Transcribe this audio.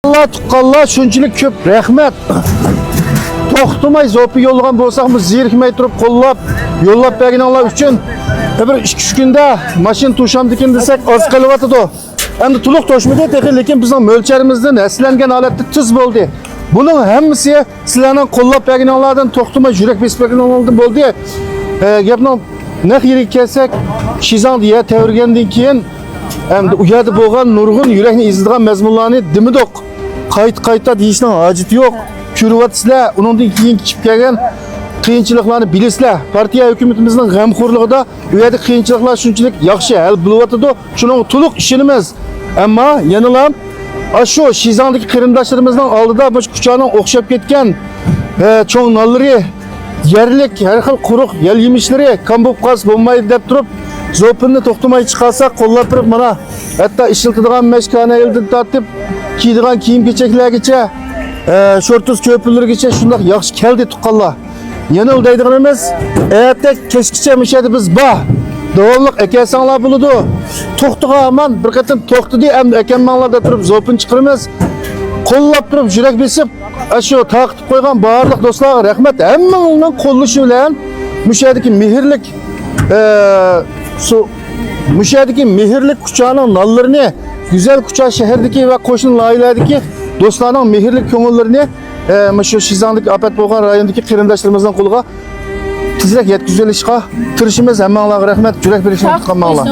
Tuqqanlar shunchalik ko'p rahmat. To'xtamay zopi yo'llagan bo'lsaqmiz, zerikmay turib qo'llab, yo'llab berganlar uchun bir 2-3 kunda mashina to'shamdikin desak oz qelyapti. Endi to'liq to'shmadi, lekin bizning mo'lcharimizdan aslangan holatda tuz bo'ldi. Buning hammasi sizlarning qo'llab berganlardan to'xtamay yurak besib berganlardan bo'ldi. Gapni naq yirik kelsak, Shizang deya tayyorgandan keyin endi u yerda bo'lgan nurg'un yurakni izdigan mazmunlarni dimidoq qayta deyishning hojati yo'q. Ko'ryapsizlar, undan keyin chiqib kelgan qiyinchiliklarni bilasizlar. Partiya hukumatimizning g'amxo'rligida u yerda qiyinchiliklar shunchalik yaxshi hal bo'lyapti. Shuning to'liq ishonamiz. Ammo yanalam shu Shizangdagi qarindoshlarimizning oldida bu kuchaning o'xshab ketgan cho'ng nonlari, yerlik, har xil quruq yel yemishlari kam qolsa bo'lmaydi deb turib, zo'pinni to'xtamay chiqarsak, qo'llab turib mana hatto ishiltidigan mashkana eldan tortib, kiydigan kiyim-kechaklargacha, shortuz ko'pillargacha shunday yaxshi keldi tuqqanlar. Yana deydiganimiz, erta kechgacha mishadi biz bor. Davomliq akasanglar bo'ladi. To'xtagan aman bir qatim to'xtadi, endi akammanlarda turib zo'pin chiqiramiz. Qo'llab turib yurak besib, shu taqib qo'ygan barliq do'stlarga rahmat. Hammangizning qo'llashi bilan mushadagi mehrlik mushadagi mehrlik kuchaning nonlarini, güzel kucha shahardagi va qo'shni loyihalardagi do'stlarning mehrlik ko'ngillarini shu Shizangdagi afat bo'lgan rayondagi qarindoshlarimizning qo'liga tezroq yetkazib olishga tirishimiz. Hammanglarga rahmat, yurak berishni tutqanmanglar.